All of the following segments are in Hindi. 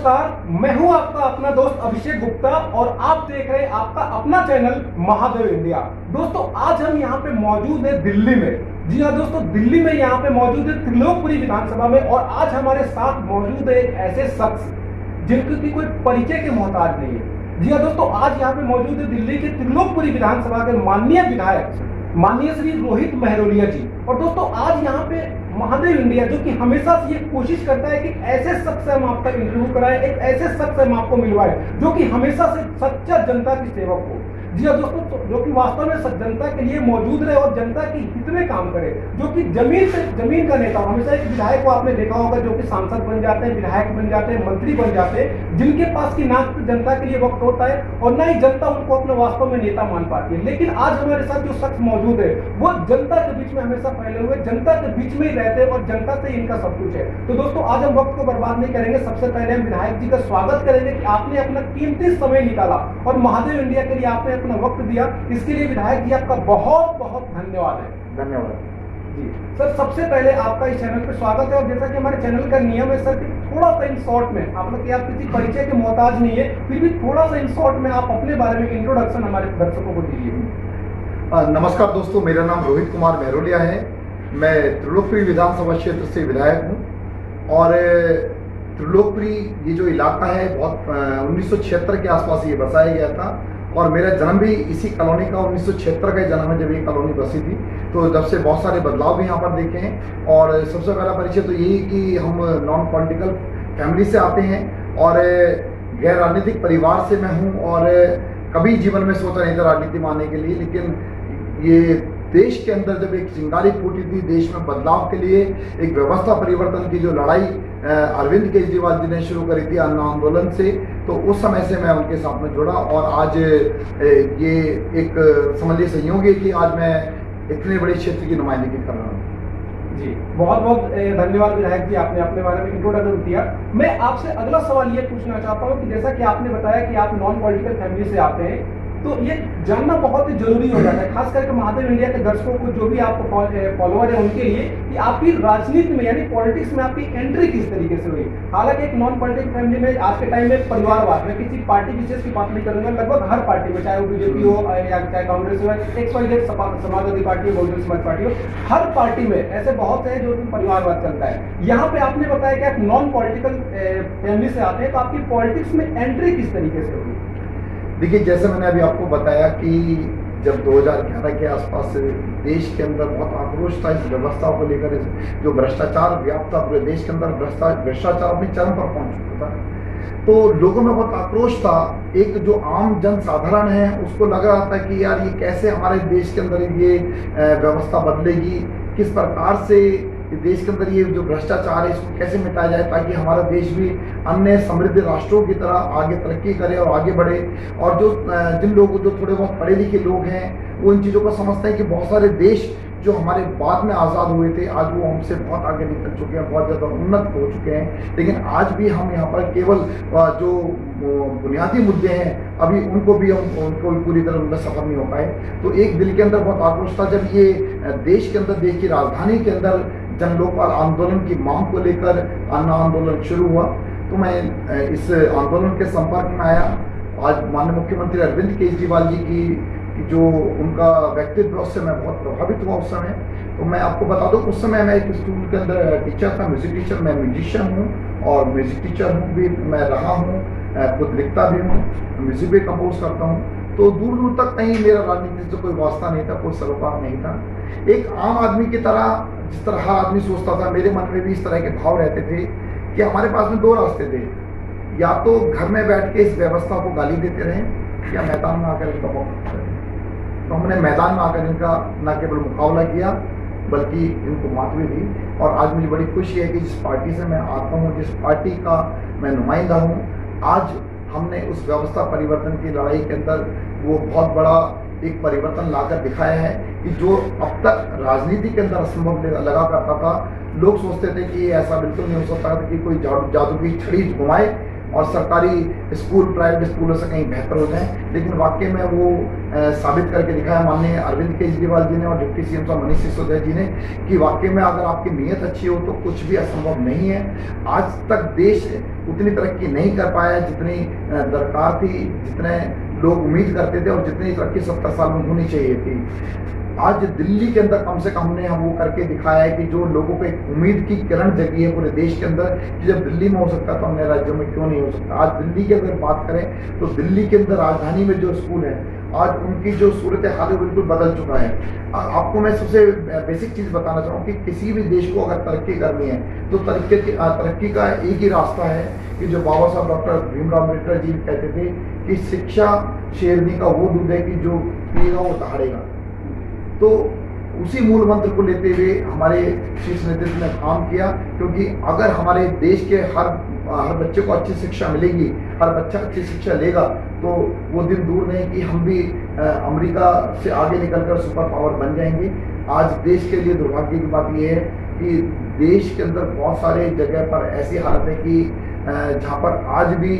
नमस्कार, मैं हूं आपका अपना दोस्त अभिषेक गुप्ता और आप देख रहे हैं आपका अपना चैनल महादेव इंडिया। दोस्तों आज हम यहां पे मौजूद है दिल्ली में। जी हां दोस्तों, दिल्ली में यहां पे मौजूद है त्रिलोकपुरी विधानसभा में और आज हमारे साथ मौजूद है एक ऐसे शख्स जिनकी कोई परिचय के मोहताज नहीं है। जी हां दोस्तों, आज यहाँ पे मौजूद है दिल्ली के त्रिलोकपुरी विधानसभा के माननीय विधायक माननीय श्री रोहित महरोलिया जी। और दोस्तों आज यहाँ पे महादेव इंडिया जो कि हमेशा से ये कोशिश करता है कि ऐसे शख्स से हम आपका इंटरव्यू कराएं, एक ऐसे शख्स से हम आपको मिलवाएं जो कि हमेशा से सच्चा जनता की सेवक हो। जी हाँ दोस्तों, जो कि वास्तव में जनता के लिए मौजूद रहे और जनता के हित में काम करे, जो कि जमीन से जमीन का नेता हो। हमेशा एक विधायक को आपने देखा होगा जो कि सांसद बन जाते हैं, विधायक बन जाते हैं, मंत्री बन जाते हैं, जिनके पास की ना जनता के लिए वक्त होता है और ना ही जनता उनको अपने वास्तव में नेता मान पाती है। लेकिन आज हमारे साथ जो शख्स मौजूद है वो जनता के बीच में हमेशा फैले हुए, जनता के बीच में ही रहते हैं और जनता से इनका सब कुछ है। तो दोस्तों आज हम वक्त को बर्बाद नहीं करेंगे। सबसे पहले हम विधायक जी का स्वागत करेंगे कि आपने अपना कीमती समय निकाला और महादेव इंडिया के लिए आपने अपना वक्त दिया। इसके लिए विधायक जी आपका बहुत बहुत धन्यवाद है। धन्यवाद जी सर, सबसे पहले आपका इस चैनल पे स्वागत है। और जैसा कि हमारे चैनल का नियम है सर कि थोड़ा सा इन शॉर्ट में आप लोग कि आप किसी परिचय के मोहताज नहीं है, फिर भी थोड़ा सा इन शॉर्ट में आप अपने बारे में इंट्रोडक्शन हमारे दर्शकों को दीजिए। नमस्कार दोस्तों, मेरा नाम रोहित कुमार महरोलिया है। मैं त्रिलोकपुरी विधानसभा क्षेत्र से विधायक हूँ और त्रिलोकपुरी ये जो इलाका है बहुत 1976 के आसपास ये बसाया गया था और मेरा जन्म भी इसी कॉलोनी का 1976 का जन्म है जब ये कॉलोनी बसी थी। तो जब से बहुत सारे बदलाव भी यहाँ पर देखे हैं और सबसे पहला परिचय तो यही कि हम नॉन पॉलिटिकल फैमिली से आते हैं और गैर राजनीतिक परिवार से मैं हूँ और कभी जीवन में सोचा नहीं था राजनीति में आने के लिए। लेकिन ये देश के अंदर जब एक चिंगारी फूटी थी देश में बदलाव के लिए, एक व्यवस्था परिवर्तन की जो लड़ाई अरविंद केजरीवाल जी ने शुरू करी थी अन्न आंदोलन से, तो उस समय से मैं उनके साथ में जुड़ा और आज ये एक समझ लीजिए संयोग है कि आज मैं इतने बड़े क्षेत्र की नुमाइंदगी कर रहा हूँ। जी बहुत बहुत धन्यवाद विधायक जी, आपने अपने बारे में इंट्रोडक्शन दिया। मैं आपसे अगला सवाल ये पूछना चाहता हूँ कि जैसा कि आपने बताया कि आप नॉन पॉलिटिकल फैमिली से आते हैं, तो ये जानना बहुत ही जरूरी हो जाता है खास करके महादेव इंडिया के दर्शकों को, जो भी आपको फॉलोअर है उनके लिए, कि आपकी राजनीति में यानी पॉलिटिक्स में आपकी एंट्री किस तरीके से हुई। हालांकि एक नॉन पॉलिटिकल फैमिली में आज के टाइम में परिवारवाद, मैं किसी पार्टी विशेष की बात नहीं करूंगा, लगभग हर पार्टी में, चाहे वो बीजेपी हो या चाहे कांग्रेस हो, XYZ समाजवादी पार्टी हो, बहुजन समाज पार्टी हो, हर पार्टी में ऐसे बहुत से हैं जो परिवारवाद चलता है। यहाँ पे आपने बताया कि आप नॉन पॉलिटिकल फैमिली से आते हैं, तो आपकी पॉलिटिक्स में एंट्री किस तरीके से हुई? देखिए, जैसे मैंने अभी आपको बताया कि जब 2011 के आसपास देश के अंदर बहुत आक्रोश था इस व्यवस्था को लेकर, जो भ्रष्टाचार व्याप्त था पूरे देश के अंदर, भ्रष्टाचार अपनी चरम पर पहुंच चुका था, तो लोगों में बहुत आक्रोश था। एक जो आम जन साधारण है उसको लग रहा था कि यार ये कैसे हमारे देश के अंदर ये व्यवस्था बदलेगी, किस प्रकार से देश के अंदर ये जो भ्रष्टाचार है इसको कैसे मिटाया जाए ताकि हमारा देश भी अन्य समृद्ध राष्ट्रों की तरह आगे तरक्की करे और आगे बढ़े। और जो जिन लोग जो थोड़े बहुत पढ़े लिखे लोग हैं वो इन चीज़ों को समझते हैं कि बहुत सारे देश जो हमारे बाद में आज़ाद हुए थे आज वो हमसे बहुत आगे निकल चुके हैं, बहुत ज़्यादा उन्नत हो चुके हैं, लेकिन आज भी हम यहाँ पर केवल जो बुनियादी मुद्दे हैं अभी उनको भी हम उनको पूरी तरह उनका सफर नहीं हो पाए। तो एक दिल के अंदर बहुत आक्रोश था जब ये देश के अंदर, देश की राजधानी के अंदर जन लोकपाल आंदोलन की मांग को लेकर अन्न आंदोलन शुरू हुआ, तो मैं इस आंदोलन के संपर्क में आया। आज माननीय मुख्यमंत्री अरविंद केजरीवाल जी की जो उनका व्यक्तित्व उससे मैं बहुत प्रभावित हुआ उस समय। तो मैं आपको बता दूं उस समय मैं एक स्कूल के अंदर टीचर था, म्यूजिक टीचर। मैं म्यूजिशियन हूँ और म्यूजिक टीचर हूँ भी मैं रहा हूँ, खुद लिखता भी हूँ, म्यूजिक भी कंपोज करता हूँ। तो दूर दूर तक कहीं मेरा राजनीति से कोई वास्ता नहीं था, कोई सरोकार नहीं था। एक आम आदमी की तरह जिस तरह हर आदमी सोचता था, मेरे मन में भी इस तरह के भाव रहते थे कि हमारे पास में दो रास्ते थे, या तो घर में बैठ के इस व्यवस्था को गाली देते रहें या मैदान में आकर इनका मुकाबला करें। तो हमने मैदान में आकर इनका न केवल मुकाबला किया बल्कि इनको मात भी दी। और आज मुझे बड़ी खुशी है कि जिस पार्टी से मैं आता हूँ, जिस पार्टी का मैं नुमाइंदा हूँ, आज हमने उस व्यवस्था परिवर्तन की लड़ाई के अंदर वो बहुत बड़ा एक परिवर्तन लाकर दिखाया है कि जो अब तक राजनीति के अंदर असंभव लगा करता था। लोग सोचते थे कि ऐसा बिल्कुल नहीं हो सकता था कि कोई जादू की छड़ी घुमाए और सरकारी स्कूल प्राइवेट स्कूलों से कहीं बेहतर हो जाएं, लेकिन वाकई में वो साबित करके दिखाया माननीय अरविंद केजरीवाल जी ने और डिप्टी सीएम साहब मनीष सिसोदिया जी ने कि वाकई में अगर आपकी नीयत अच्छी हो तो कुछ भी असंभव नहीं है। आज तक देश उतनी तरक्की नहीं कर पाया जितनी दरकार थी, जितने लोग उम्मीद करते थे और जितनी तरक्की 70 साल में होनी चाहिए थी। आज दिल्ली के अंदर कम से कम हमने वो करके दिखाया है कि जो लोगों को एक उम्मीद की किरण जगी है पूरे देश के अंदर कि जब दिल्ली में हो सकता तो अन्य राज्यों में क्यों नहीं हो सकता। आज दिल्ली की अगर बात करें तो दिल्ली के अंदर राजधानी में जो स्कूल है आज उनकी जो सूरत हाल है बिल्कुल बदल चुका है। आपको मैं सबसे बेसिक चीज़ बताना चाहूँ कि किसी भी देश को अगर तरक्की करनी है तो तरक्की का एक ही रास्ता है कि जो बाबा साहब डॉक्टर भीमराव अम्बेडकर जी कहते थे कि शिक्षा शेरनी का वो दूध है कि जो पिएगा वो दहाड़ेगा। तो उसी मूल मंत्र को लेते हुए हमारे शीर्ष नेतृत्व ने काम किया, क्योंकि अगर हमारे देश के हर बच्चे को अच्छी शिक्षा मिलेगी, हर बच्चा अच्छी शिक्षा लेगा तो वो दिन दूर नहीं कि हम भी अमेरिका से आगे निकलकर सुपर पावर बन जाएंगे। आज देश के लिए दुर्भाग्य की बात यह है कि देश के अंदर बहुत सारे जगह पर ऐसी हालत है कि जहाँ पर आज भी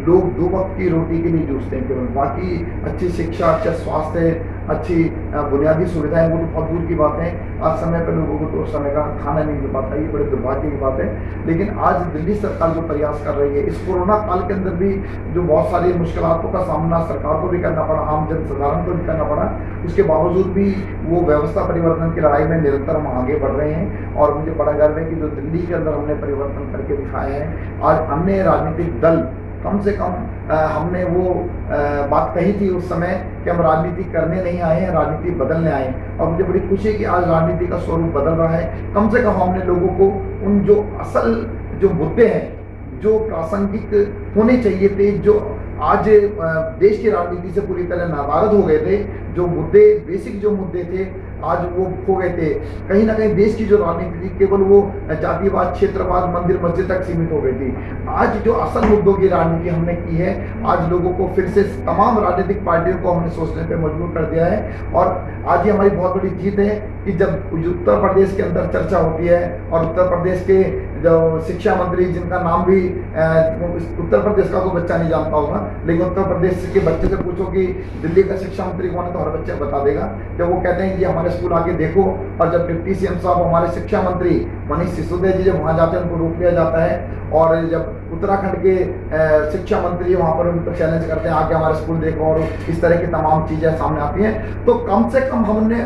लोग 2 वक्त की रोटी के लिए जूझते हैं केवल, बाकी अच्छी शिक्षा, अच्छा स्वास्थ्य, अच्छी बुनियादी सुविधाएं वो तो बहुत दूर की बात है। आज समय पर लोगों को तो समय का खाना नहीं मिल पाता, ये बड़े दुर्भाग्य की बात है। लेकिन आज दिल्ली सरकार जो प्रयास कर रही है इस कोरोना काल के अंदर भी जो बहुत सारी मुश्किलों का सामना सरकार को भी करना पड़ा, आम जन साधारण को भी करना पड़ा, उसके बावजूद भी वो व्यवस्था परिवर्तन की लड़ाई में निरंतर हम आगे बढ़ रहे हैं। और मुझे बड़ा गर्व है कि जो दिल्ली के अंदर हमने परिवर्तन करके दिखाया है, आज अन्य राजनीतिक दल कम से कम हमने वो बात कही थी उस समय कि हम राजनीति करने नहीं आए हैं, राजनीति बदलने आए हैं। और मुझे बड़ी खुशी है कि आज राजनीति का स्वरूप बदल रहा है। कम से कम हमने लोगों को उन जो असल जो मुद्दे हैं, जो प्रासंगिक होने चाहिए थे, जो आज देश की राजनीति से पूरी तरह नाराज हो गए थे, जो मुद्दे बेसिक जो मुद्दे थे आज वो खो गए थे। कहीं ना कहीं देश की जो राजनीति थी केवल वो जातिवाद, क्षेत्रवाद, मंदिर मस्जिद तक सीमित हो गई थी। आज जो असल मुद्दों की राजनीति हमने की है, आज लोगों को फिर से तमाम राजनीतिक पार्टियों को हमने सोचने पे मजबूर कर दिया है। और आज ये हमारी बहुत बड़ी जीत है कि जब उत्तर प्रदेश के अंदर चर्चा होती है और उत्तर प्रदेश के जो शिक्षा मंत्री, जिनका नाम भी उत्तर प्रदेश का कोई बच्चा नहीं जानता होगा, लेकिन उत्तर प्रदेश के बच्चे से पूछो कि दिल्ली का शिक्षा मंत्री कौन है तो हर बच्चा बता देगा। जब वो कहते हैं कि हमारे स्कूल आके देखो, और जब डिप्टी सीएम साहब हमारे शिक्षा मंत्री मनीष सिसोदिया जी जब वहाँ जाते हैं उनको रोक लिया जाता है, और जब उत्तराखंड के शिक्षा मंत्री वहाँ पर उनको चैलेंज करते हैं आके हमारे स्कूल देखो, और इस तरह की तमाम चीज़ें सामने आती हैं, तो कम से कम हमने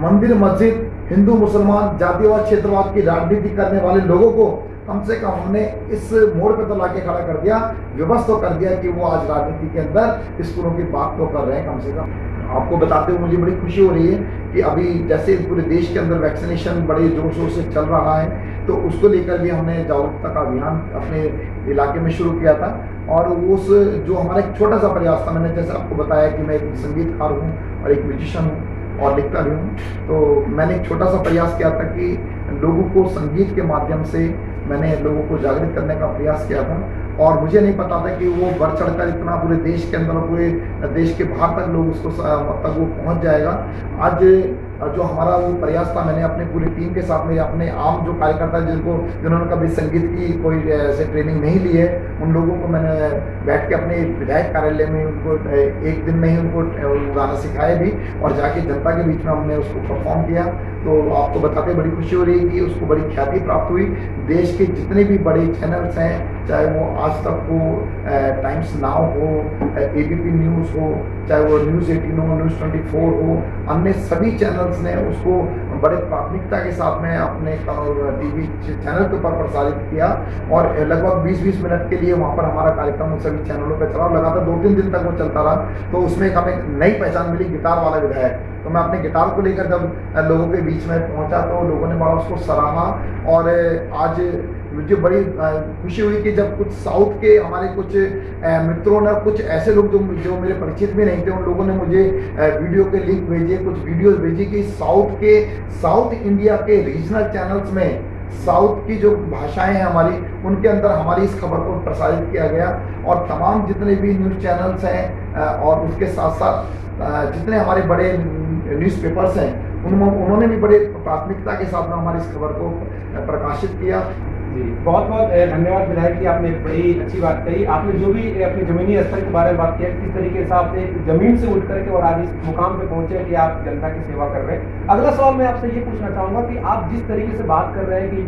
मंदिर मस्जिद, हिंदू मुसलमान, जातिवाद क्षेत्रवाद की राजनीति करने वाले लोगों को कम से कम हमने इस मोड़ पे तो लाके खड़ा कर दिया, विवश तो कर दिया कि वो आज राजनीति के अंदर स्कूलों की बात तो कर रहे हैं। कम से कम आपको बताते हुए मुझे बड़ी खुशी हो रही है कि अभी जैसे पूरे देश के अंदर वैक्सीनेशन बड़े जोर शोर से चल रहा है, तो उसको लेकर भी हमने जागरूकता का अभियान अपने इलाके में शुरू किया था। और उस जो हमारा एक छोटा सा प्रयास था, मैंने जैसे आपको बताया कि मैं एक संगीतकार हूँ और एक म्यूजिशियन हूँ और लिखता भी हूँ, तो मैंने एक छोटा सा प्रयास किया था कि लोगों को संगीत के माध्यम से मैंने लोगों को जागृत करने का प्रयास किया था। और मुझे नहीं पता था कि वो बढ़ चढ़कर इतना पूरे देश के अंदर, पूरे देश के बाहर तक लोग उसको तक वो पहुंच जाएगा। आज जो हमारा वो प्रयास था, मैंने अपने पूरी टीम के साथ में अपने आम जो कार्यकर्ता जिन्होंने कभी संगीत की कोई ऐसे ट्रेनिंग नहीं ली है, उन लोगों को मैंने बैठ के अपने विधायक कार्यालय में उनको एक दिन में ही उनको गाना सिखाया भी, और जाके जनता के बीच में हमने उसको परफॉर्म किया। तो आपको बताते बड़ी खुशी हो रही है कि उसको बड़ी ख्याति प्राप्त हुई। देश के जितने भी बड़े चैनल्स हैं, चाहे वो आज तक हो, टाइम्स नाउ हो, एबीपी न्यूज़ हो, चाहे वो न्यूज़ 18 हो, न्यूज़ 24 हो, अन्य सभी चैनल्स ने उसको बड़े प्राथमिकता के साथ में अपने टीवी चैनल के ऊपर प्रसारित किया। और लगभग 20-20 मिनट के लिए वहाँ पर हमारा कार्यक्रम सभी चैनलों पर चला, लगातार 2-3 दिन तक वो चलता रहा। तो उसमें हमें नई पहचान मिली, गिटार वाला विधायक। तो मैं अपने गिटार को लेकर जब लोगों के बीच में पहुंचा तो लोगों ने बड़ा उसको सराहा। और आज मुझे बड़ी खुशी हुई कि जब कुछ साउथ के हमारे कुछ मित्रों ने, कुछ ऐसे लोग जो मेरे परिचित भी नहीं थे, उन लोगों ने मुझे वीडियो के लिंक भेजे, कुछ वीडियोस भेजी कि साउथ इंडिया के रीजनल चैनल्स में साउथ की जो भाषाएं हैं हमारी, उनके अंदर हमारी इस खबर को प्रसारित किया गया। और तमाम जितने भी न्यूज़ चैनल्स हैं और उसके साथ साथ जितने हमारे बड़े न्यूज़पेपर्स हैं, उन्होंने भी बड़े प्राथमिकता के साथ में हमारी इस खबर को प्रकाशित किया। जी, बहुत बहुत धन्यवाद विधायक जी, आपने बड़ी अच्छी बात कही। आपने जो भी अपनी जमीनी स्तर के बारे में बात किया, किस तरीके से आपने जमीन से उठ करके और आज इस मुकाम पे पहुंचे कि आप जनता की सेवा कर रहे हैं। अगला सवाल मैं आपसे ये पूछना चाहूंगा कि आप जिस तरीके से बात कर रहे हैं कि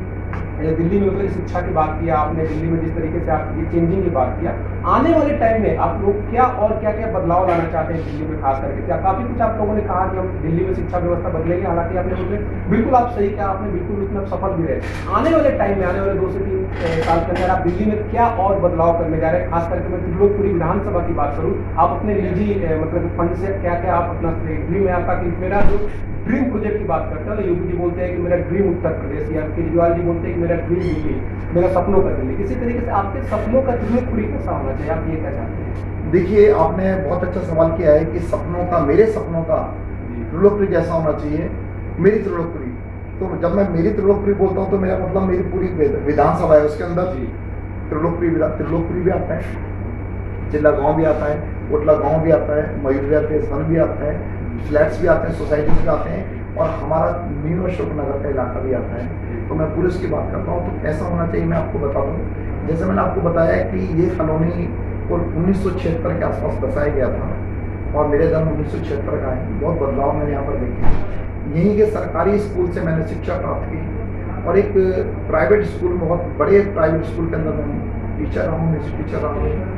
दिल्ली में मतलब शिक्षा की बात किया आपने, दिल्ली में जिस तरीके से आप ये चेंजिंग की बात किया, आने वाले टाइम में आप लोग क्या और क्या क्या बदलाव लाना चाहते हैं दिल्ली में खास करके? क्या काफी कुछ आप लोगों ने कहा कि हम दिल्ली में शिक्षा व्यवस्था बदलेंगे, हालांकि आपने मुझे बिल्कुल आप सही कहा, आपने बिल्कुल उसमें सफल भी रहे। आने वाले टाइम में, आने वाले 2 से 3 साल के अंदर आप दिल्ली में क्या और बदलाव करने जा रहे हैं? खास करके मैं त्रिलोकपुरी विधानसभा की बात करूँ, आप अपने निजी मतलब फंड से क्या क्या आप अपना ड्रीम है आपका कि मेरा जो ड्रीम प्रोजेक्ट की बात करते हैं, यूपी जी बोलते हैं कि मेरा ड्रीम उत्तर प्रदेश, या केजरीवाल जी बोलते हैं कि मेरा ड्रीम दिल्ली, मेरा सपनों का दिल्ली। इसी तरीके से आपके सपनों का त्रिलोकपुरी कैसा होना चाहिए, आप ये क्या चाहते हैं? देखिए, आपने बहुत अच्छा सवाल किया है कि सपनों का, मेरे सपनों का त्रिलोकपुरी कैसा होना चाहिए, मेरी त्रिलोकपुरी। तो जब मैं मेरी त्रिलोकपुरी बोलता हूँ तो मेरा मतलब मेरी पूरी विधानसभा है, उसके अंदर त्रिलोकपुरी भी आता है, चिल्ला गांव भी आता है, कोटला गांव भी आता है, मयूर विहार सन भी आता है, फ्लैट्स भी आते हैं, सोसाइटीज भी आते हैं, और हमारा न्यू अशोक नगर का इलाका भी आता है। तो मैं पूरे उसकी बात करता हूँ। तो कैसा होना चाहिए मैं आपको बता दूँ। जैसे मैंने आपको बताया कि ये कॉलोनी को 1976 के आसपास बसाया गया था और मेरे जन्म 1976 का है। बहुत बदलाव मैंने यहाँ पर देखे। यहीं के सरकारी स्कूल से मैंने शिक्षा प्राप्त की और एक प्राइवेट स्कूल, बहुत बड़े प्राइवेट स्कूल के अंदर मैं टीचर रहा हूँ, म्यूजिक टीचर रहा हूँ।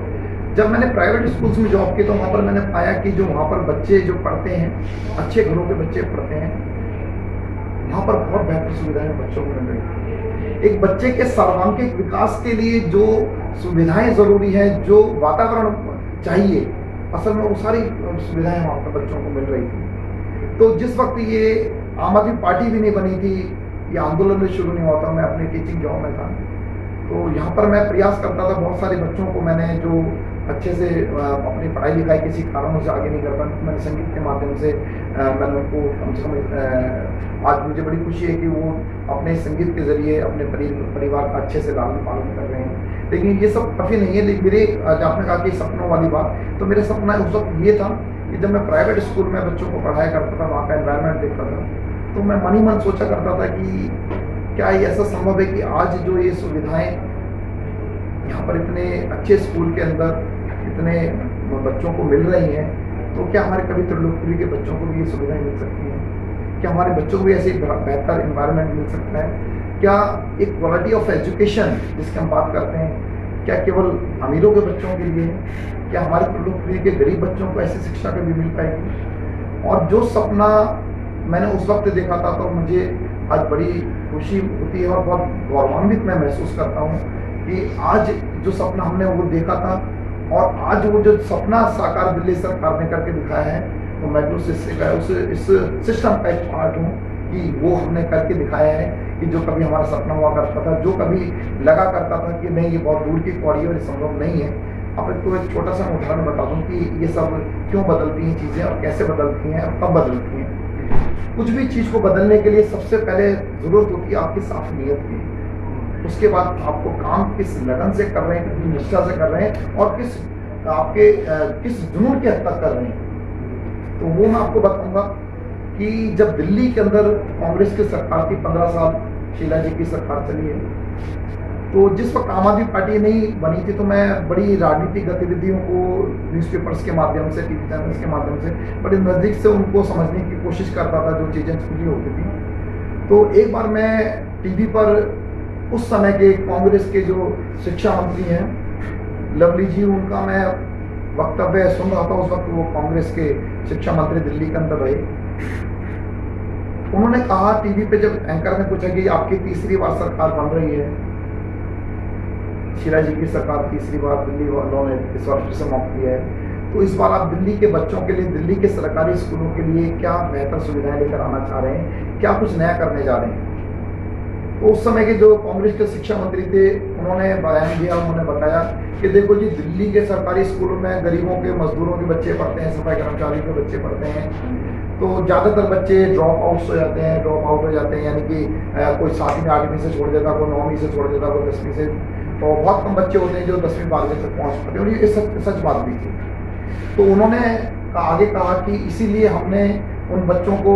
जब मैंने प्राइवेट स्कूल्स में जॉब की तो वहाँ पर मैंने पाया कि जो वहाँ पर बच्चे जो पढ़ते हैं, अच्छे घरों के बच्चे पढ़ते हैं, वहाँ पर बहुत बेहतर सुविधाएं बच्चों को मिल रही हैं। एक बच्चे के सर्वांगीण विकास के लिए जो सुविधाएं जरूरी हैं, जो वातावरण चाहिए, असल में वो सारी सुविधाएं वहाँ पर बच्चों को मिल रही थी। तो जिस वक्त ये आम आदमी पार्टी भी नहीं बनी थी, ये आंदोलन भी शुरू नहीं हुआ था, मैं अपने टीचिंग जॉब में था, तो यहाँ पर मैं प्रयास करता था। बहुत सारे बच्चों को मैंने जो अच्छे से अपनी पढ़ाई लिखाई किसी कारणों से आगे नहीं कर पाए, मैंने संगीत के माध्यम से मैंने उनको कम से कम, आज मुझे बड़ी खुशी है कि वो अपने संगीत के जरिए अपने परिवार का अच्छे से लालन पालन कर रहे हैं। लेकिन ये सब काफ़ी नहीं है। लेकिन मेरे, आपने कहा कि सपनों वाली बात, तो मेरे सपना उस वक्त ये था कि जब मैं प्राइवेट स्कूल में बच्चों को पढ़ाया करता था, वहाँ का एनवायरनमेंट देखता था, तो मैं मन ही मन सोचा करता था कि क्या ये ऐसा संभव है कि आज जो ये सुविधाएं यहाँ पर इतने अच्छे स्कूल के अंदर इतने बच्चों को मिल रही हैं, तो क्या हमारे कभी त्रिलोकपुरी के बच्चों को भी ये सुविधाएं मिल सकती हैं? क्या हमारे बच्चों को भी ऐसे बेहतर इन्वायरमेंट मिल सकता है? क्या एक क्वालिटी ऑफ एजुकेशन जिसकी हम बात करते हैं, क्या केवल अमीरों के बच्चों के लिए है? क्या हमारे त्रिलोकपुरी के गरीब बच्चों को ऐसी शिक्षा कभी मिल पाएगी? और जो सपना मैंने उस वक्त देखा था, तो मुझे आज बड़ी खुशी होती है और बहुत गौरवान्वित मैं महसूस करता हूँ कि आज जो सपना हमने वो देखा था और आज वो जो सपना साकार दिल्ली सरकार ने करके दिखाया है, तो मैं तो इस सिस्टम का एक पार्ट हूँ कि वो हमने करके दिखाया है कि जो कभी हमारा सपना हुआ करता था, जो कभी लगा करता था कि नहीं ये बहुत दूर की पौड़ी है और ये संभव नहीं है। अब इसको एक छोटा सा उदाहरण बता दूँ कि ये सब क्यों बदलती हैं चीज़ें और कैसे बदलती हैं और कब बदलती हैं। कुछ भी चीज़ को बदलने के लिए सबसे पहले ज़रूरत होती है आपकी साफ नीयत की। उसके बाद आपको काम किस लगन से कर रहे हैं, कितनी निष्ठा से कर रहे हैं और किस जुनून के हद तक कर रहे हैं। तो वो मैं आपको बताऊंगा कि जब दिल्ली के अंदर कांग्रेस की सरकार थी, 15 साल शीला जी की सरकार चली है, तो जिस वक्त आम आदमी पार्टी नहीं बनी थी, तो मैं बड़ी राजनीतिक गतिविधियों को न्यूज़पेपर्स के माध्यम से, टीवी चैनल्स के माध्यम से बड़े नज़दीक से उनको समझने की कोशिश करता था, जो चीज़ें छुपी होती थी। तो एक बार मैं टीवी पर उस समय के कांग्रेस के जो शिक्षा मंत्री हैं लवली जी, उनका मैं वक्तव्य सुन रहा था। उस वक्त वो कांग्रेस के शिक्षा मंत्री दिल्ली के अंदर रहे। उन्होंने कहा टीवी पे, जब एंकर ने पूछा कि आपकी तीसरी बार सरकार बन रही है, शीला जी की सरकार तीसरी बार दिल्ली वालों ने इस बार फिर से मौका दिया है, तो इस बार आप दिल्ली के बच्चों के लिए, दिल्ली के सरकारी स्कूलों के लिए क्या बेहतर सुविधाएं लेकर आना चाह रहे हैं, क्या कुछ नया करने जा रहे हैं? तो उस समय के जो कांग्रेस के शिक्षा मंत्री थे, उन्होंने बयान दिया, उन्होंने बताया कि देखो जी, दिल्ली के सरकारी स्कूलों में गरीबों के, मजदूरों के बच्चे पढ़ते हैं, सफाई कर्मचारियों के बच्चे पढ़ते हैं, तो ज़्यादातर बच्चे ड्रॉप आउट हो जाते हैं, यानी कि कोई 7वीं 8वीं से छोड़ देता, कोई 9वीं से छोड़ देता, कोई 10वीं से, तो बहुत कम बच्चे होते हैं जो 10वीं 12वीं तक पहुँच पाते हैं, और ये सच बात भी थी। तो उन्होंने आगे कहा कि इसीलिए हमने उन बच्चों को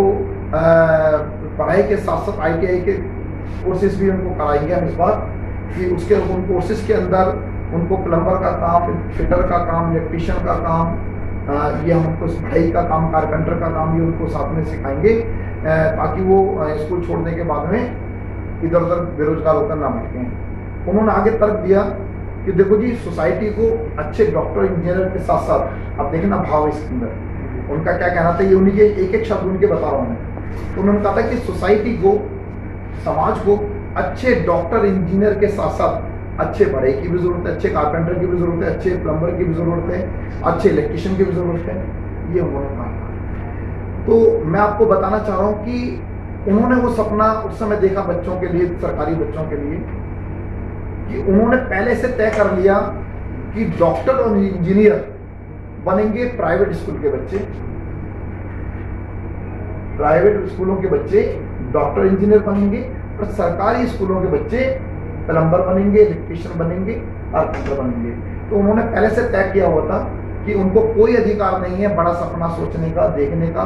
पढ़ाई के साथ साथ ITI के कोर्सेज भी उनको कराएंगे हम इस बार, कि उसके उन कोर्सेज के अंदर उनको प्लम्बर का काम, फिटर का काम, इलेक्ट्रीशियन का काम, ये हम उनको बढ़ई का काम, कारपेंटर का काम ये उनको साथ में सिखाएंगे, ताकि वो स्कूल छोड़ने के बाद में इधर उधर बेरोजगार होकर ना भटकें। उन्होंने आगे तर्क दिया कि देखो जी, सोसाइटी को अच्छे डॉक्टर इंजीनियर के साथ साथ, अब देखें ना भाव इसके अंदर उनका क्या कहना था, ये उन्हीं के एक एक शब्द उनके बता रहा हूँ मैं। तो उन्होंने कहा था कि सोसाइटी को, समाज को अच्छे डॉक्टर इंजीनियर के साथ साथ अच्छे बढ़ई की भी जरूरत है, अच्छे कारपेंटर की भी जरूरत है, अच्छे प्लम्बर की भी जरूरत है, अच्छे इलेक्ट्रीशियन की भी जरूरत है, ये उन्होंने कहा। तो मैं आपको बताना चाह रहा हूँ कि उन्होंने वो सपना उस समय देखा बच्चों के लिए, सरकारी बच्चों के लिए, कि उन्होंने पहले से तय कर लिया कि डॉक्टर और इंजीनियर बनेंगे प्राइवेट स्कूल के बच्चे, प्राइवेट स्कूलों के बच्चे डॉक्टर इंजीनियर बनेंगे, और सरकारी स्कूलों के बच्चे प्लम्बर बनेंगे, इलेक्ट्रीशियन बनेंगे, कारपेंटर बनेंगे। तो उन्होंने पहले से तय किया हुआ था कि उनको कोई अधिकार नहीं है बड़ा सपना सोचने का, देखने का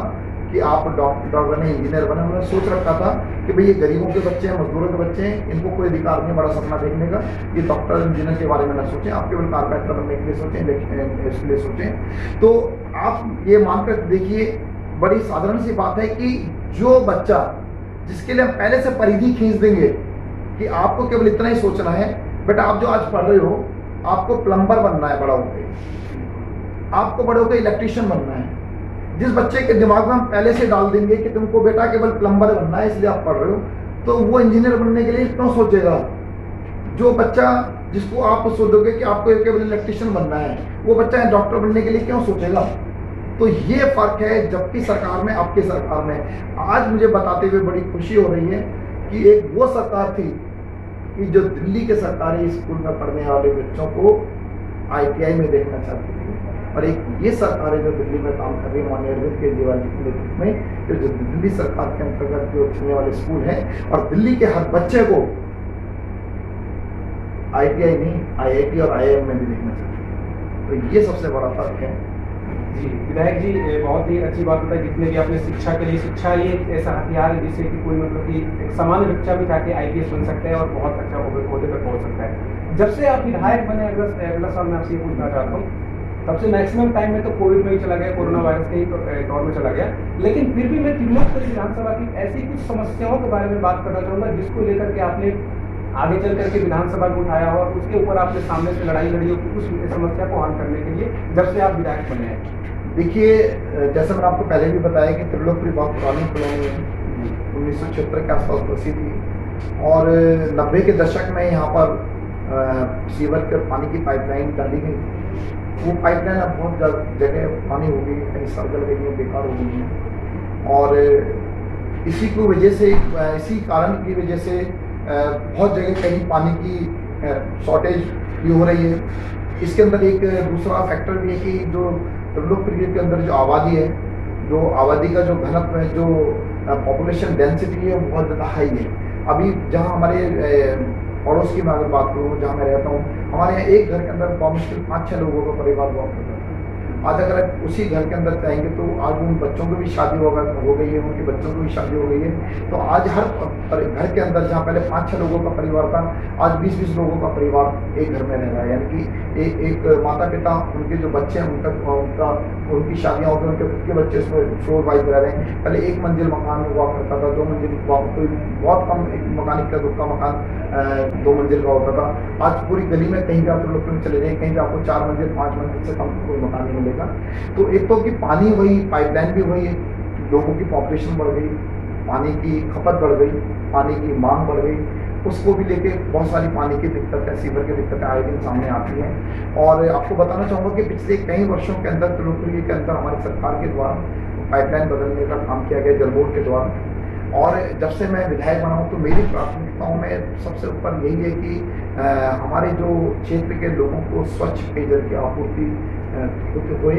कि आप डॉक्टर बने, इंजीनियर बने। उन्होंने सोच रखा था कि भाई ये गरीबों के बच्चे हैं, मजदूरों के बच्चे हैं, इनको कोई अधिकार नहीं बड़ा सपना देखने का, ये डॉक्टर इंजीनियर के बारे में ना सोचें, आप केवल कारपेंटर बनने के लिए सोचें, इसके लिए सोचें। तो आप ये मानकर देखिए, बड़ी साधारण सी बात है कि जो बच्चा, जिसके लिए हम पहले से परिधि खींच देंगे कि आपको केवल इतना ही सोचना है, बेटा आप जो आज पढ़ रहे हो, आपको प्लम्बर बनना है बड़ा होकर, आपको बड़े होकर इलेक्ट्रीशियन बनना है। जिस बच्चे के दिमाग में हम पहले से डाल देंगे कि तुमको बेटा केवल प्लम्बर बनना है इसलिए आप पढ़ रहे हो, तो वो इंजीनियर बनने के लिए क्यों सोचेगा। जो बच्चा, जिसको आप सोचोगे कि आपको केवल इलेक्ट्रीशियन बनना है, वो बच्चा डॉक्टर बनने के लिए क्यों सोचेगा। तो ये फर्क है जबकि सरकार में, आपकी सरकार में। आज मुझे बताते हुए बड़ी खुशी हो रही है कि एक वो सरकार थी कि जो दिल्ली के सरकारी स्कूल में पढ़ने वाले बच्चों को ITI में देखना चाहती थी, और एक ये सरकार है जो दिल्ली में काम कर रही है माननीय अरविंद केजरीवाल जी के नेतृत्व में, जो दिल्ली सरकार के अंतर्गत जो चलने वाले स्कूल हैं, और दिल्ली के हर बच्चे को ITI नहीं, IIT और IIM में भी देखना चाहती है। तो ये सबसे बड़ा फर्क है। जी विधायक जी, बहुत ही अच्छी बात बताई। जितने भी आपने शिक्षा के लिए, शिक्षा ये एक ऐसा हथियार है जिससे कि कोई मतलब कि एक सामान्य बच्चा भी जाके IPS बन सकता है और बहुत अच्छा ओहदे पर पहुंच सकता है। जब से आप विधायक बने, अगला साल मैं आपसे ये पूछना चाहता हूँ, तब से मैक्सिमम टाइम में तो कोविड में ही चला गया, कोरोना वायरस के ही दौर में चला गया, लेकिन फिर भी मैं त्रिलोकपुर विधानसभा की ऐसी कुछ समस्याओं के बारे में बात करना चाहूँगा जिसको लेकर के आपने आगे चल करके विधानसभा को उठाया हो और उसके ऊपर आपने सामने से लड़ाई लड़ी हो कि उस समस्या को हल करने के लिए जब से आप विधायक बने हैं। देखिए, जैसे मैंने आपको पहले भी बताया कि त्रिलोकपुरी बहुत पुरानी कॉलोनी है, 1976 के आसपास बसी थी, और 90 के दशक में यहाँ पर सीवर के पानी की पाइपलाइन डाली गई थी। वो पाइपलाइन अब बहुत जगह पानी हो गई, कहीं सर्कल गई है, बेकार हो गई है, और इसी की वजह से, इसी कारण की वजह से बहुत जगह कहीं पानी की शॉर्टेज भी हो रही है। इसके अंदर एक दूसरा फैक्टर भी है कि जो त्रिलोकपुरी के अंदर जो आबादी है, जो आबादी का जो घनत्व है, जो पॉपुलेशन डेंसिटी है, वो बहुत ज़्यादा हाई है। अभी जहाँ हमारे पड़ोस की मैं अगर बात करूँ, जहाँ मैं रहता हूँ, हमारे यहाँ एक घर के अंदर मुश्किल 5-6 लोगों का परिवार हुआ करता था। आज अगर उसी घर के अंदर जाएंगे तो आज उन बच्चों को भी शादी हो गई है, उनके बच्चों को भी शादी हो गई है। तो आज हर घर के अंदर जहाँ पहले 5-6 लोगों का परिवार था, आज 20-20 लोगों का परिवार एक घर में रह रहा है। यानी कि एक माता पिता, उनके जो बच्चे हैं, उनकी शादियाँ हो गई, उनके खुद के बच्चे उसमें फ्लोर वाइज रह रहे हैं। पहले एक मंजिल मकान हुआ करता था, 2 मंजिल कोई बहुत कम, एक मकान का दुक्का मकान 2 मंजिल का होता था। आज पूरी गली में कहीं भी आप लोग चले जाए, कहीं भी आपको 4 मंजिल 5 मंजिल से कम कोई मकान नहीं मिलेगा। तो एक तो कि पानी वही, पाइपलाइन भी वही, लोगों की पॉपुलेशन बढ़ गई, पानी की खपत बढ़ गई, पानी की मांग बढ़ गई, उसको भी लेके बहुत सारी पानी की दिक्कत है, सीवर की दिक्कतें आए दिन सामने आती हैं। और आपको बताना चाहूँगा कि पिछले कई वर्षों के अंदर त्रिलोकपुरी के अंदर हमारी सरकार के द्वारा पाइपलाइन बदलने का काम किया गया, जल बोर्ड के द्वारा। और जब से मैं विधायक बना हूँ तो मेरी प्राथमिकताओं में सबसे ऊपर यही है कि हमारे जो क्षेत्र के लोगों को स्वच्छ पेयजल की आपूर्ति होए,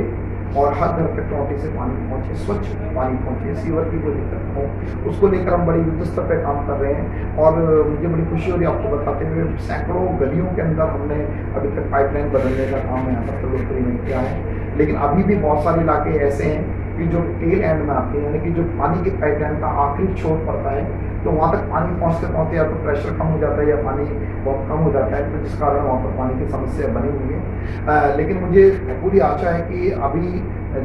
और हर घर तक टोंटी से पानी पहुँचे, स्वच्छ पानी पहुँचे, सीवर की कोई दिक्कत हो, उसको लेकर हम बड़ी युद्ध स्तर पर काम कर रहे हैं। और मुझे बड़ी खुशी हो रही है आपको बताते हुए, सैकड़ों गलियों के अंदर हमने अभी तक पाइपलाइन बदलने का काम यहाँ पर त्रिलोकपुरी में किया है। लेकिन अभी भी बहुत सारे इलाके ऐसे हैं कि जो टेल एंड में आते हैं, यानी कि जो पानी की पाइपलाइन का आखिरी छोर पड़ता है, तो वहाँ तक पानी पहुँचते पहुँचते या तो प्रेशर कम हो जाता है या पानी बहुत कम हो जाता है, तो जिस कारण वहाँ पर पानी की समस्या बनी हुई है। लेकिन मुझे पूरी आशा है कि अभी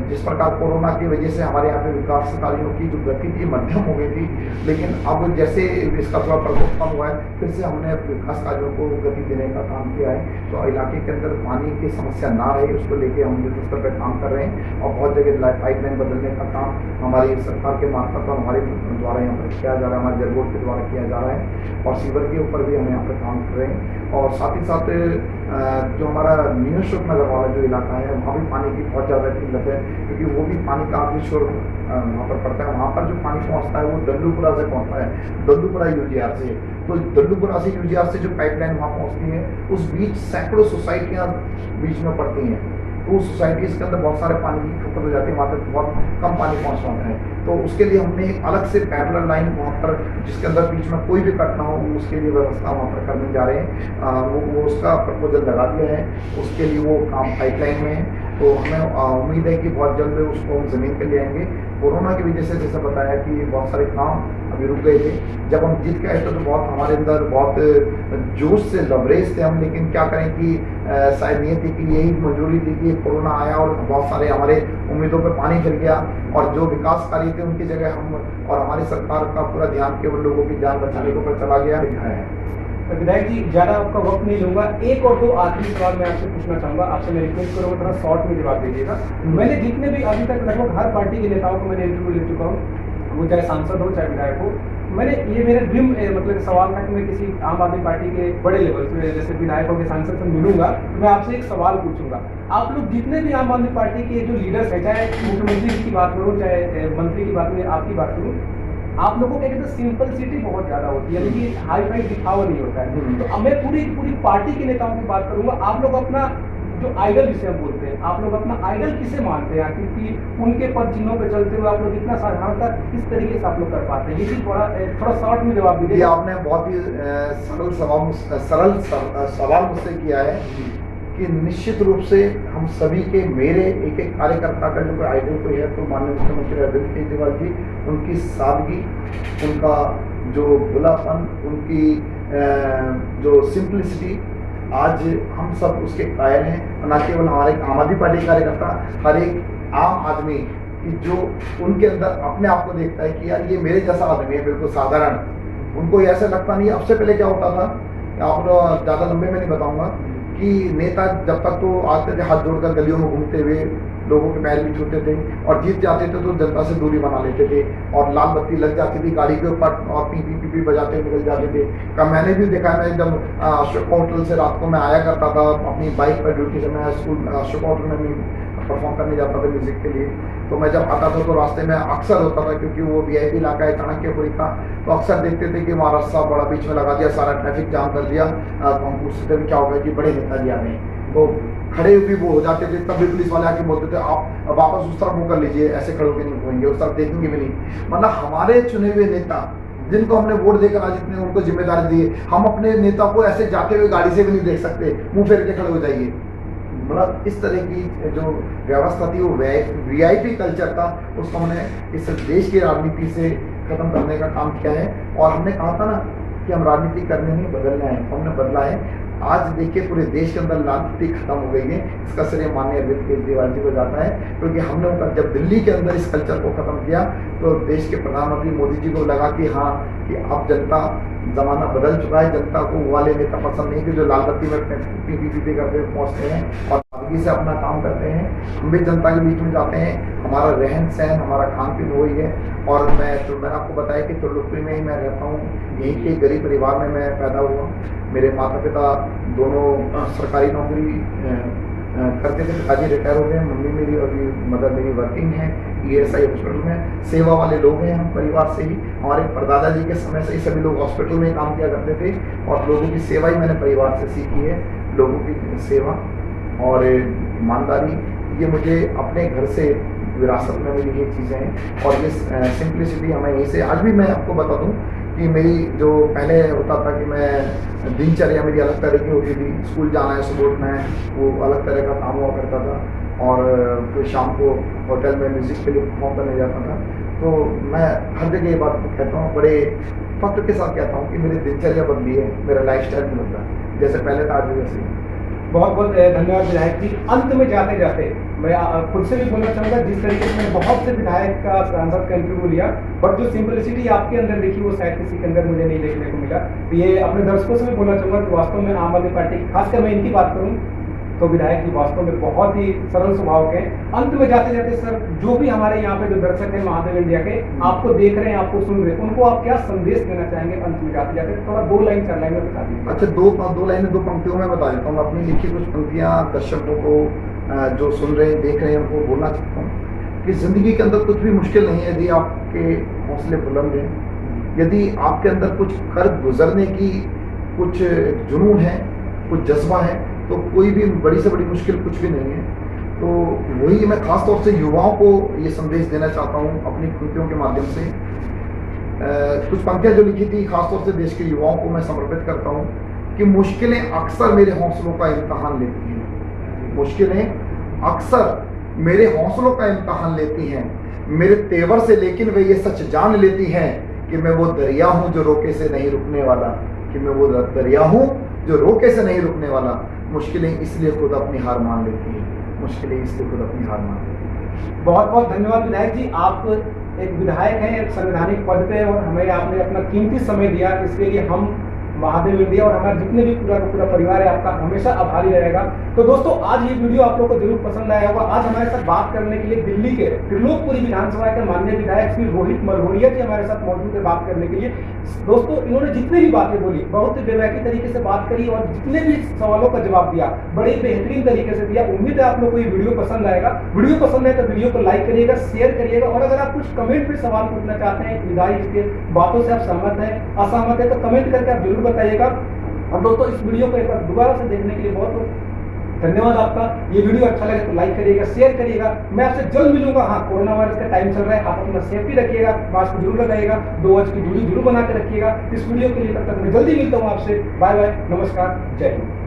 जिस प्रकार कोरोना की वजह से हमारे यहाँ पे विकास कार्यों की जो गति थी मध्यम हो गई थी, लेकिन अब जैसे इसका थोड़ा प्रकोप कम हुआ है, फिर से हमने विकास कार्यों को गति देने का काम किया है। तो इलाके के अंदर पानी की समस्या ना रहे, उसको लेके हम युद्ध स्तर पर काम कर रहे हैं और बहुत जगह पाइपलाइन बदलने का काम हमारी सरकार के मार्फत और हमारे द्वारा यहाँ पर किया जा रहा है, हमारे जल बोर्ड के द्वारा किया जा रहा है, और सीवर के ऊपर भी हम यहाँ पर काम कर रहे हैं। और साथ ही साथ जो हमारा न्यू अशोक नगर वाला जो इलाका है, वहाँ भी पानी की बहुत ज़्यादा किल्लत है, क्योंकि वो भी पानी का आखिरी छोर वहाँ पर पड़ता है। वहाँ पर जो पानी पहुँचता है वो दल्लूपुरा से पहुँचता है, दल्लूपुरा यूजीआर से। तो दल्लूपुरा से यूजीआर से जो पाइपलाइन वहाँ पहुँचती है, उस बीच सैकड़ों सोसाइटियाँ बीच में पड़ती हैं, तो उस सोसाइटीज़ के अंदर बहुत सारे पानी की खपत हो जाती है, वहाँ तक बहुत कम पानी पहुँच पाता है। तो उसके लिए हमने एक अलग से पैरेलल लाइन वहाँ पर, जिसके अंदर बीच में कोई भी कट ना हो, उसके लिए व्यवस्था वहाँ पर करने जा रहे हैं। वो उसका प्रपोजल लगा दिया है, उसके लिए वो काम पाइपलाइन में है। तो हमें उम्मीद है कि बहुत जल्द उसको हम ज़मीन पर ले आएंगे। कोरोना की वजह से जैसे बताया कि बहुत सारे काम अभी रुक गए थे। जब हम जीत गए तो बहुत हमारे अंदर बहुत जोश से लबरेज थे हम, लेकिन क्या करें कि शायद नियति की यही मंजूरी थी कि कोरोना आया और बहुत सारे हमारे उम्मीदों पर पानी फिर गया, और जो विकास कार्य थे उनकी जगह हम और हमारी सरकार का पूरा ध्यान केवल लोगों की जान बचाने के ऊपर चला गया है। विधायक जी, ज़्यादा आपका वक्त नहीं लूंगा, एक और दो आखिरी सवाल मैं आपसे पूछना चाहूँगा। आपसे मैं रिक्वेस्ट करूँगा थोड़ा शॉर्ट में जवाब दीजिएगा। मैंने जितने भी अभी तक लगभग हर पार्टी के नेताओं को मैंने इंटरव्यू ले चुका हूँ, वो चाहे सांसद हो चाहे विधायक हो। मैंने ये मेरा ड्रीम मतलब सवाल था कि मैं किसी आम आदमी पार्टी के बड़े लेवल से, जैसे विधायकों के सांसद से मिलूंगा, तो मैं आपसे एक सवाल पूछूंगा। आप लोग जितने भी आम आदमी पार्टी के जो लीडर्स हैं, चाहे मुख्यमंत्री की बात करूँ चाहे मंत्री की बात में आपकी बात करूँ, आप लोगों के कहते सिंपलिसिटी बहुत ज्यादा होती है, यानी कि हाई फाई दिखावा नहीं होता है। तो मैं पूरी पार्टी के नेताओं की बात करूंगा। आप लोग अपना जो आइडल जिसे हम बोलते हैं, आप लोग अपना आइडल किसे मानते हैं? क्योंकि उनके पद चिन्हों पे चलते हुए आप लोग इतना साधारणता किस तरीके से आप लोग कर पाते हैं? ये चीज थोड़ा शॉर्ट में जवाब दीजिए। आपने बहुत ही सरल सवाल मुझसे किया है कि निश्चित रूप से हम सभी के, मेरे एक एक कार्यकर्ता का जो कोई आइडल कोई है, तो माननीय मुख्यमंत्री अरविंद केजरीवाल जी, उनकी सादगी, उनका जो भुलापन, उनकी जो सिंपलिसिटी, आज हम सब उसके कायल हैं। न केवल हमारे आम आदमी पार्टी कार्यकर्ता, हर एक आम आदमी कि जो उनके अंदर अपने आप को देखता है कि यार ये मेरे जैसा आदमी है, बिल्कुल साधारण, उनको ऐसा लगता नहीं। अब से पहले क्या होता था, आप लोग ज़्यादा लंबे में नहीं बताऊंगा, कि नेता जब तक तो आते थे हाथ जोड़कर गलियों में घूमते हुए, लोगों के पैर भी छूते थे, और जीत जाते थे तो जनता से दूरी बना लेते थे, और लाल बत्ती लग जाती थी गाड़ी के ऊपर और पी पी पी पी बजाते हुए निकल जाते थे। कब मैंने भी देखा, मैं जब अशोक होटल से रात को मैं आया करता था अपनी बाइक पर ड्यूटी से, मैं स्कूल अशोक होटल में परफॉर्म करने जाता था म्यूजिक के लिए, तो मैं जब आता था तो रास्ते में अक्सर होता था, क्योंकि वो वीआईपी इलाका है चाणक्यपुरी का, तो अक्सर देखते थे कि वहाँ रास्ता बड़ा बीच में लगा दिया, सारा ट्रैफिक जाम कर दिया। तो हम पूछते थे क्या होगा कि बड़े नेताजी आ रहे हैं, तो खड़े भी वो हो जाते थे, तब भी पुलिस वाले आके बोलते थे आप वापस उस तरफ मुँह कर लीजिए, ऐसे खड़े होकर नहीं होंगे, उस तरफ देखेंगे भी नहीं। मतलब हमारे चुने हुए नेता जिनको हमने वोट देकर आज इतने उनको जिम्मेदारी दी है, हम अपने नेता को ऐसे जाते हुए गाड़ी से भी नहीं देख सकते, मुंह फेर के खड़े हो जाइए। मतलब इस तरह की जो व्यवस्था थी, वो वीआईपी कल्चर था, उसको हमने इस देश की राजनीति से खत्म करने का काम किया है। और हमने कहा था ना कि हम राजनीति करने नहीं बदलना है, हमने बदला है। आज देखिए पूरे देश के अंदर राजनीति खत्म हो गई है, इसका श्रेय माननीय अरविंद केजरीवाल जी को जाता है, क्योंकि हमने उनका जब दिल्ली के अंदर इस कल्चर को खत्म किया, तो देश के प्रधानमंत्री मोदी जी को लगा कि हाँ, कि अब जनता, जमाना बदल चुका है, जनता को वाले नेता पसंद नहीं कि जो लाल बत्ती में पी पी पी करते पहुँचते हैं और सादगी से अपना काम करते हैं। हम भी जनता के बीच में जाते हैं, हमारा रहन सहन, हमारा खान पीन वही है। और मैंने आपको बताया कि त्रिलोकपुरी में ही मैं रहता हूँ, यहीं के गरीब परिवार में मैं पैदा हुआ। मेरे माता पिता दोनों सरकारी नौकरी करते थे, पिताजी रिटायर हो गए, मम्मी मेरी और मदर मेरी वर्किंग है ईएसआई हॉस्पिटल में। सेवा वाले लोग हैं हम परिवार से ही, हमारे परदादा जी के समय से ही सभी लोग हॉस्पिटल में काम किया करते थे, और लोगों की सेवा ही मैंने परिवार से सीखी है। लोगों की सेवा और ईमानदारी, ये मुझे अपने घर से विरासत में मिली ये चीज़ें हैं। और ये सिंप्लिसिटी हमें यहीं से, आज भी मैं आपको बता दूं कि मेरी जो पहले होता था कि मैं दिनचर्या मेरी अलग तरह की होती थी, स्कूल जाना है, सुबह उठना है, वो अलग तरह का काम हुआ करता था। और फिर शाम को होटल में म्यूज़िक के लिए परफॉर्म करने जाता था। तो मैं हर जगह ये बात कहता हूँ, बड़े फख्र के साथ कहता हूँ कि मेरी दिनचर्या बदली है, मेरा लाइफस्टाइल भी बदला है, जैसे पहले था आज भी वैसे ही। बहुत बहुत धन्यवाद विधायक जी। अंत में जाते जाते मैं खुद से भी बोलना चाहूँगा, जिस तरीके से मैंने बहुत से विधायक का सांसद का इंटरव्यू लिया, बट जो सिंपलिसिटी आपके अंदर देखी वो शायद किसी के अंदर मुझे नहीं देखने को मिला। तो ये अपने दर्शकों से भी बोलना चाहूँगा कि वास्तव में आम आदमी पार्टी, खासकर मैं इनकी बात करूँ तो विधायक जी वास्तव में बहुत ही सरल स्वभाव के। अंत में जाते जाते सर, जो भी हमारे यहाँ पे जो दर्शक हैं महादेव इंडिया के, आपको देख रहे हैं, आपको सुन रहे हैं, उनको आप क्या संदेश देना चाहेंगे अंत में जाते जाते? थोड़ा 2 लाइन 4 लाइन में बता दीजिए। अच्छा, दो लाइनें 2 पंक्तियों में बता देता हूँ। अपनी लिखी कुछ पंक्तियाँ दर्शकों को जो सुन रहे हैं, देख रहे हैं, उनको बोलना चाहता हूँ कि ज़िंदगी के अंदर कुछ भी मुश्किल नहीं है यदि आपके हौसले बुलंद हैं, यदि आपके अंदर कुछ कर गुजरने की कुछ जुनून है, कुछ जज्बा है, तो कोई भी बड़ी से बड़ी मुश्किल कुछ भी नहीं है। तो वही मैं खास तौर से युवाओं को ये संदेश देना चाहता हूँ अपनी पंक्तियों के माध्यम से। कुछ पंक्तियाँ जो लिखी थी खास तौर से देश के युवाओं को मैं समर्पित करता हूँ कि मुश्किलें अक्सर मेरे हौसलों का इम्तहान लेती हैं, मुश्किलें अक्सर मेरे हौसलों का इम्तहान लेती हैं, मेरे तेवर से लेकिन वे ये सच जान लेती हैं कि मैं वो दरिया हूँ जो रोके से नहीं रुकने वाला, कि मैं वो दरिया हूँ जो रोके से नहीं रुकने वाला। मुश्किलें इसलिए खुद अपनी हार मान लेती हैं, मुश्किलें इसलिए खुद अपनी हार मान लेती हैं। बहुत बहुत धन्यवाद विधायक जी। आप एक विधायक हैं, एक संवैधानिक पद पे, और हमें आपने अपना कीमती समय दिया, इसके लिए हम महादेव इंडिया और हमारे जितने भी पूरा परिवार है आपका हमेशा आभारी रहेगा। तो दोस्तों, आज ये वीडियो आप लोगों को जरूर पसंद आया होगा। आज हमारे साथ बात करने के लिए दिल्ली के त्रिलोकपुरी विधानसभा के माननीय विधायक श्री रोहित मरघोड़िया जी हमारे साथ मौजूद है बात करने के लिए। दोस्तों, इन्होंने जितनी भी बातें बोली बहुत ही बेबाकी तरीके से बात करी और जितने भी सवालों का जवाब दिया बड़े बेहतरीन तरीके से दिया। उम्मीद है आप लोग को ये वीडियो पसंद आएगा। वीडियो पसंद है तो वीडियो को लाइक करिएगा, शेयर करिएगा, और अगर आप कुछ कमेंट पे सवाल पूछना चाहते हैं, विधायक इसके बातों से आप सहमत हैं, असहमत है, तो कमेंट करके आप जरूर बताइएगा। और दोस्तों, इस वीडियो को एक बार दोबारा से देखने के लिए बहुत बहुत धन्यवाद आपका। ये वीडियो अच्छा लगे तो लाइक करिएगा, शेयर करिएगा। मैं आपसे जल्द मिलूंगा। हाँ, कोरोना वायरस का टाइम चल रहा है, आप अपना सेफ्टी रखिएगा, मास्क जरूर लगाइएगा, 2 गज की दूरी जरूर बना के रखिएगा। इस वीडियो के लिए तब तक मैं जल्दी मिलता हूँ आपसे। बाय बाय, नमस्कार, जय हिंद।